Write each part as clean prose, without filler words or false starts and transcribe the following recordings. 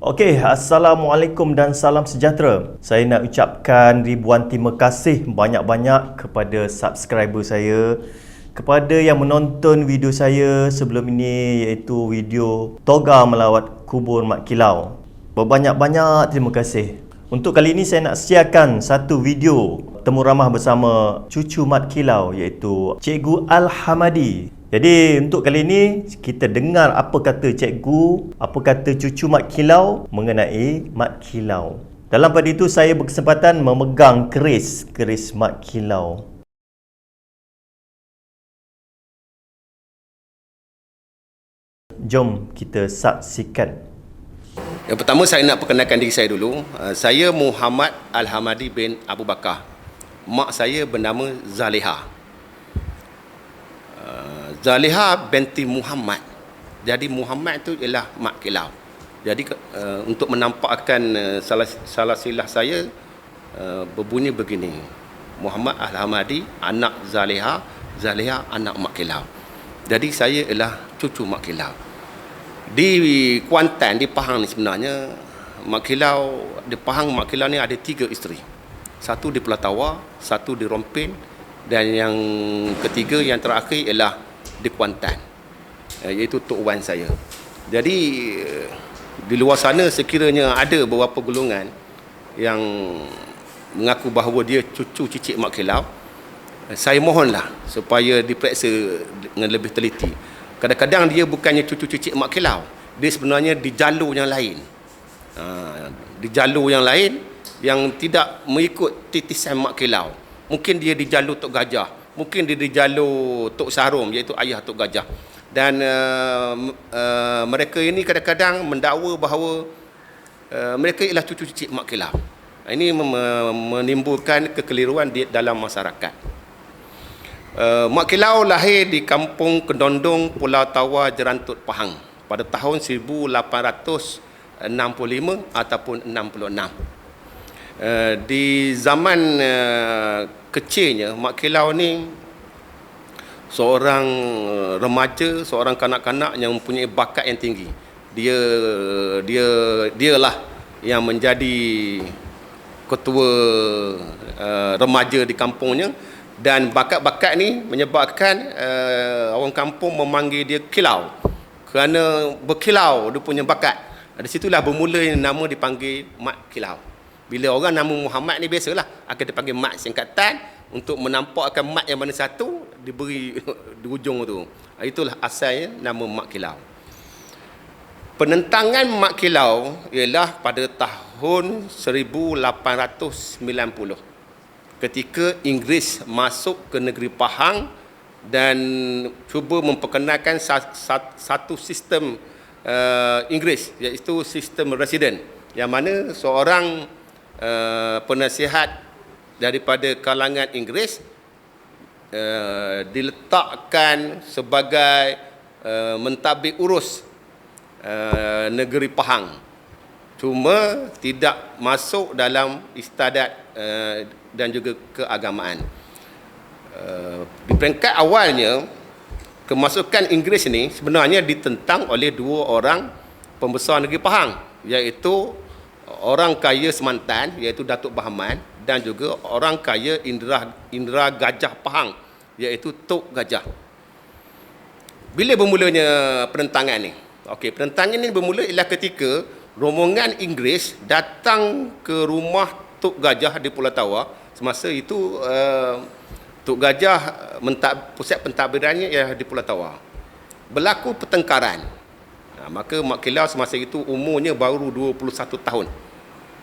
Okey, Assalamualaikum dan salam sejahtera. Saya nak ucapkan ribuan terima kasih banyak-banyak kepada subscriber saya, kepada yang menonton video saya sebelum ini, iaitu video Toga melawat kubur Mak Kilau. Berbanyak-banyak terima kasih. Untuk kali ini saya nak siarkan satu video temu ramah bersama cucu Mat Kilau, iaitu Cikgu Al-Hamadi. Jadi untuk kali ini kita dengar apa kata cikgu, apa kata cucu Mat Kilau mengenai Mat Kilau. Dalam pada itu saya berkesempatan memegang keris Mat Kilau. Jom kita saksikan. Yang pertama saya nak perkenalkan diri saya dulu. Saya Muhammad Al-Hamadi bin Abu Bakar. Mak saya bernama Zaleha. Zaleha binti Muhammad. Jadi Muhammad itu ialah Mak Kilau. Jadi untuk menampakkan salah silah saya, berbunyi begini. Muhammad Al-Hamadi anak Zaleha, Zaleha anak Mak Kilau. Jadi saya ialah cucu Mak Kilau. Di Kuantan, di Pahang ni sebenarnya, Mak Kilau, di Pahang Mak Kilau ni ada 3 isteri. Satu di Pulau Tawar, satu di Rompin, dan yang ketiga, yang terakhir ialah di Kuantan, iaitu Tok Wan saya. Jadi di luar sana sekiranya ada beberapa golongan yang mengaku bahawa dia cucu cicit Mak Kilau, saya mohonlah supaya diperiksa dengan lebih teliti. Kadang-kadang dia bukannya cucu cicit Mak Kilau, dia sebenarnya di jalur yang lain. Di jalur yang lain yang tidak mengikut titisan Mak Kilau. Mungkin dia di jalur Tok Gajah, mungkin dia di jalur Tok Sarum, iaitu ayah Tok Gajah. Dan mereka ini kadang-kadang mendakwa bahawa mereka ialah cucu cicit Mak Kilau. Ini menimbulkan kekeliruan di dalam masyarakat. Mak Kilau lahir di Kampung Kedondong, Pulau Tawar, Jerantut, Pahang pada tahun 1865 ataupun 66. Di zaman kecilnya, Mak Kilau ni seorang remaja, seorang kanak-kanak yang mempunyai bakat yang tinggi. Dialah yang menjadi ketua remaja di kampungnya, dan bakat-bakat ni menyebabkan orang kampung memanggil dia Kilau kerana berkilau dia punya bakat. Dari situlah bermula nama dipanggil Mat Kilau. Bila orang nama Muhammad ni biasalah akan dipanggil Mat singkatan untuk menampakkan Mat yang mana satu diberi di ujung tu. Itulah asalnya nama Mat Kilau. Penentangan Mat Kilau ialah pada tahun 1890 ketika Inggeris masuk ke negeri Pahang dan cuba memperkenalkan satu sistem Inggeris, iaitu sistem residen, yang mana seorang penasihat daripada kalangan Inggeris diletakkan sebagai mentadbir urus negeri Pahang, cuma tidak masuk dalam istiadat dan juga keagamaan. Di peringkat awalnya, kemasukan Inggeris ini sebenarnya ditentang oleh 2 orang pembesar negeri Pahang, iaitu orang kaya Semantan, iaitu Datuk Bahaman, dan juga orang kaya Indra Gajah Pahang, iaitu Tok Gajah. Bila bermulanya penentangan ni? Okey, penentangan ni bermula ialah ketika rombongan Inggeris datang ke rumah Tok Gajah di Pulau Tawar. Semasa itu Tok Gajah pusat pentadbirannya ialah di Pulau Tawar. Berlaku pertengkaran. Maka Mak Kilau semasa itu umurnya baru 21 tahun.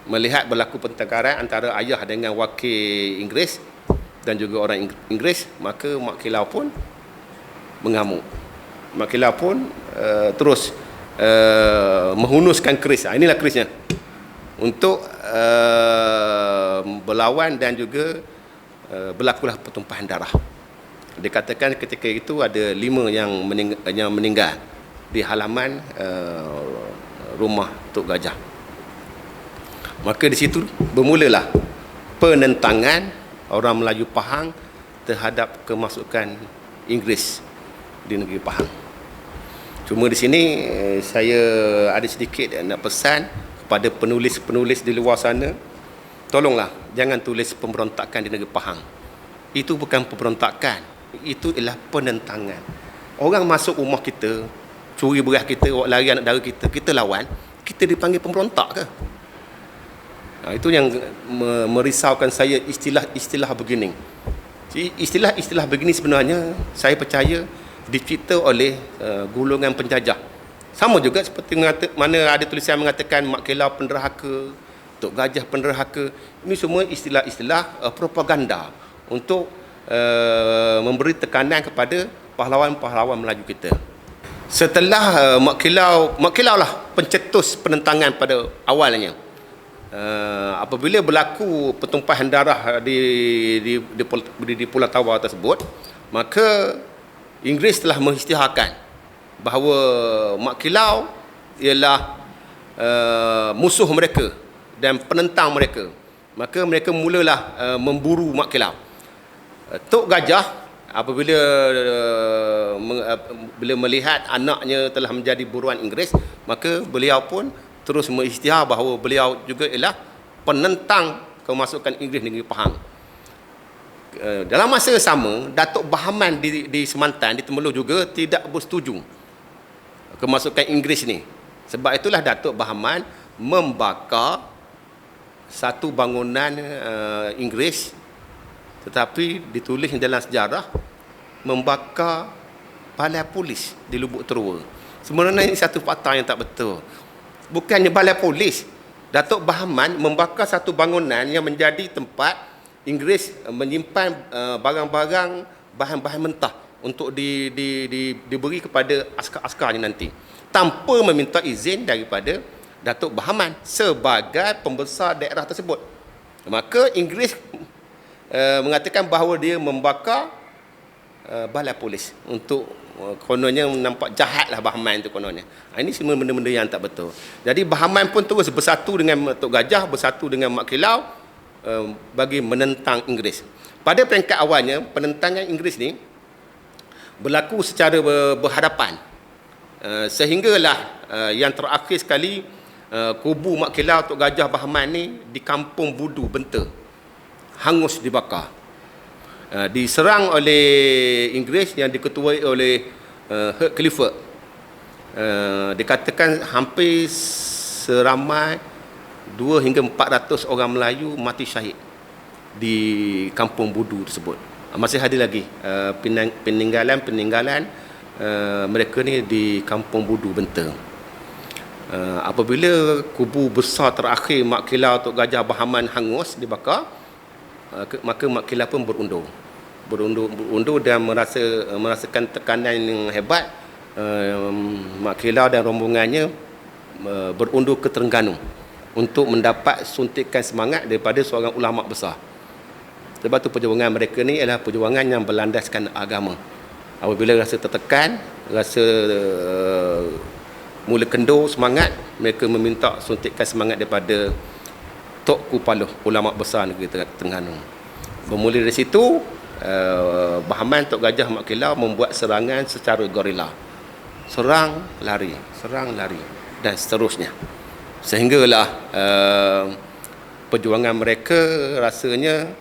Melihat berlaku pertengkaran antara ayah dengan wakil Inggeris dan juga orang Inggeris, maka Mak Kilau pun mengamuk. Mak Kilau pun terus menghunuskan keris. Inilah kerisnya untuk berlawan, dan juga berlakulah pertumpahan darah. Dikatakan ketika itu ada 5 yang meninggal di halaman rumah Tok Gajah. Maka di situ bermulalah penentangan orang Melayu Pahang terhadap kemasukan Inggeris di negeri Pahang. Cuma di sini saya ada sedikit nak pesan kepada penulis-penulis di luar sana, tolonglah jangan tulis pemberontakan di negeri Pahang. Itu bukan pemberontakan, itu ialah penentangan. Orang masuk rumah kita, curi beras kita, lari anak dara kita, kita lawan, kita dipanggil pemberontak ke? Itu yang merisaukan saya, istilah-istilah begini. Istilah-istilah begini sebenarnya saya percaya dicipta oleh golongan penjajah. Sama juga seperti mana ada tulisan mengatakan Mak Kilau penderhaka, Tok Gajah penderhaka. Ini semua istilah-istilah propaganda untuk memberi tekanan kepada pahlawan-pahlawan Melayu kita. Setelah Mak Kilau lah pencetus penentangan pada awalnya. Apabila berlaku pertumpahan darah di Pulau Tawar tersebut, maka Inggeris telah mengisytiharkan bahawa Mak Kilau ialah musuh mereka dan penentang mereka. Maka mereka mulalah memburu Mak Kilau. Tok Gajah apabila bila melihat anaknya telah menjadi buruan Inggeris, maka beliau pun terus mengisytihar bahawa beliau juga ialah penentang kemasukan Inggeris di negeri Pahang. Dalam masa yang sama, Datuk Bahaman di Semantan, di Temerloh juga tidak bersetuju kemasukan Inggeris ni. Sebab itulah Datuk Bahaman membakar satu bangunan Inggeris, tetapi ditulis dalam sejarah membakar balai polis di Lubuk Terua. Sebenarnya ini satu fakta yang tak betul. Bukannya balai polis, Datuk Bahaman membakar satu bangunan yang menjadi tempat Inggeris menyimpan barang-barang, bahan-bahan mentah untuk diberi kepada askar-askarnya nanti, tanpa meminta izin daripada Datuk Bahaman sebagai pembesar daerah tersebut. Maka Inggeris mengatakan bahawa dia membakar balai polis untuk kononnya nampak jahatlah Bahaman itu kononnya. Ini semua benda-benda yang tak betul. Jadi Bahaman pun terus bersatu dengan Tok Gajah, bersatu dengan Mak Kilau bagi menentang Inggeris. Pada peringkat awalnya, penentangan Inggeris ni berlaku secara berhadapan. Sehinggalah yang terakhir sekali kubu Mak Kilau, Tok Gajah, Bahaman ni di Kampung Budu, Benta, hangus dibakar. Diserang oleh Inggeris yang diketuai oleh Hugh Clifford. Dikatakan hampir seramai 2 hingga 400 orang Melayu mati syahid di Kampung Budu tersebut. Masih ada lagi peninggalan mereka ni di Kampung Budu, Benta. Apabila kubu besar terakhir Mak Kilau, Tok Gajah, Bahaman hangus dibakar, maka Mak Kilau pun berundur dan merasakan tekanan yang hebat. Mak Kilau dan rombongannya berundur ke Terengganu untuk mendapat suntikan semangat daripada seorang ulama besar. Sebab tu perjuangan mereka ni adalah perjuangan yang berlandaskan agama. Apabila rasa tertekan, rasa mula kendur semangat, mereka meminta suntikan semangat daripada Tok Kupaloh, ulama besar negeri Terengganu. Bermula dari situ, Bahaman, Tok Gajah, Mak Kilau membuat serangan secara gorila. Serang, lari, dan seterusnya. Sehinggalah perjuangan mereka rasanya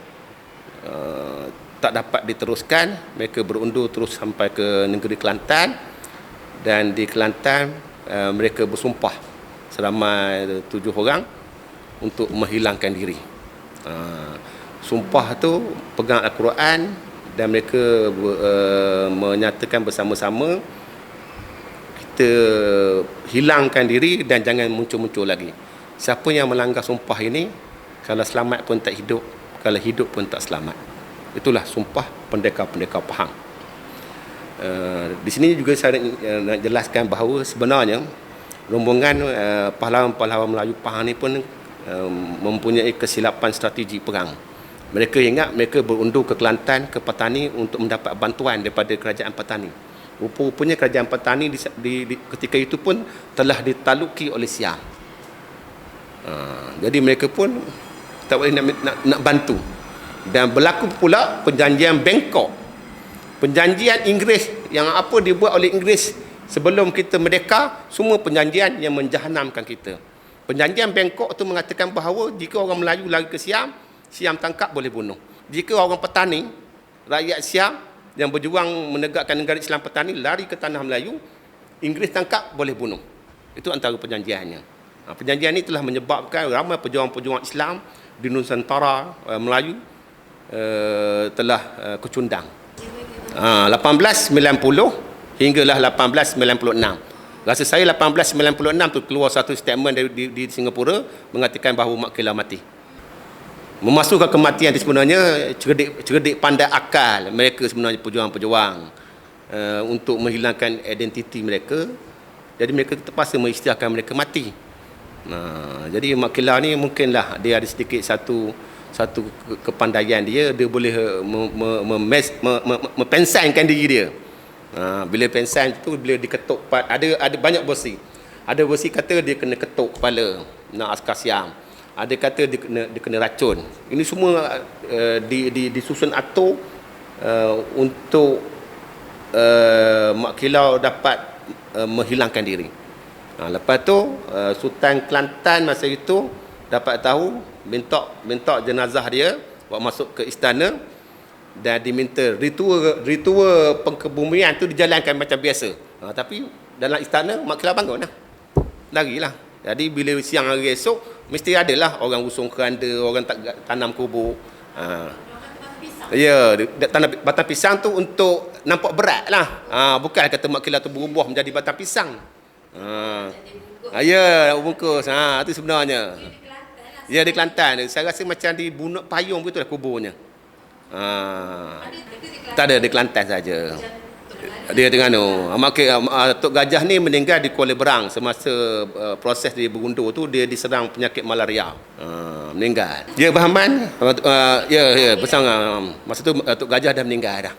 tak dapat diteruskan. Mereka berundur terus sampai ke negeri Kelantan, dan di Kelantan mereka bersumpah seramai 7 orang untuk menghilangkan diri. Sumpah tu pegang Al-Quran, dan mereka menyatakan bersama-sama, kita hilangkan diri dan jangan muncul-muncul lagi. Siapa yang melanggar sumpah ini, kalau selamat pun tak hidup, kalau hidup pun tak selamat. Itulah sumpah pendekar-pendekar Pahang. Di sini juga saya nak jelaskan bahawa sebenarnya rombongan pahlawan-pahlawan Melayu Pahang ni pun mempunyai kesilapan strategi perang. Mereka ingat mereka berundur ke Kelantan, ke Patani untuk mendapat bantuan daripada kerajaan Patani. Rupa-rupanya kerajaan Patani ketika itu pun telah ditaluki oleh Siam. Jadi mereka pun tak boleh nak bantu. Dan berlaku pula perjanjian Bangkok. Perjanjian Inggeris yang apa dibuat oleh Inggeris sebelum kita merdeka, semua perjanjian yang menjahanamkan kita. Perjanjian Bangkok tu mengatakan bahawa jika orang Melayu lari ke Siam, Siam tangkap boleh bunuh. Jika orang petani, rakyat Siam yang berjuang menegakkan negara Islam petani lari ke tanah Melayu, Inggeris tangkap boleh bunuh. Itu antara perjanjiannya. Perjanjian ini telah menyebabkan ramai pejuang-pejuang Islam di Nusantara Melayu telah kecundang. 1890 hinggalah 1896. Rasa saya 1896 tu keluar satu statement di Singapura mengatakan bahawa Mak Kilau mati. Memasukkan kematian itu sebenarnya cerdik pandai akal mereka sebenarnya pejuang-pejuang untuk menghilangkan identiti mereka. Jadi mereka terpaksa mengisytiharkan mereka mati. Jadi Mak Kilau ni mungkinlah dia ada sedikit satu kepandaian dia boleh mempensankan diri dia. Bila pensan tu bila diketuk ada banyak versi. Ada versi kata dia kena ketuk kepala nak askar Siam. Ada kata dia kena racun. Ini semua disusun atur untuk Mak Kilau dapat menghilangkan diri. Lepas tu Sultan Kelantan masa itu dapat tahu minta jenazah dia bawa masuk ke istana dan diminta ritual pengkebumian tu dijalankan macam biasa. Tapi dalam istana Mak Kilau bangun lah. Larilah. Jadi bila siang hari esok mesti adalah orang usung keranda, orang tanam kubur. Ya, tanam batang pisang tu untuk nampak berat lah. Bukan kata Mak Kilau tu berubah menjadi batang pisang. Ya, bungkus. Itu sebenarnya. Ya, di Kelantan. Saya rasa macam di Bunuk Payung begitu lah kuburnya. Tak ada di Kelantan saja. Dia Terengganu. Tok Gajah ni meninggal di Kuala Berang semasa proses dia berundur tu dia diserang penyakit malaria. Meninggal. Dia Bahman ya bersang masa tu Tok Gajah dah meninggal dah.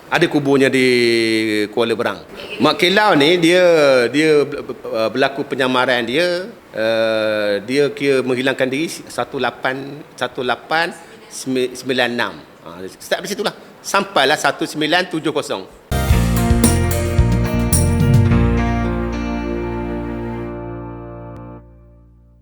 Ada kuburnya di Kuala Berang. Mak Kilau ni dia berlaku penyamaran dia kira menghilangkan diri 1896. Start dari situlah sampailah 1970.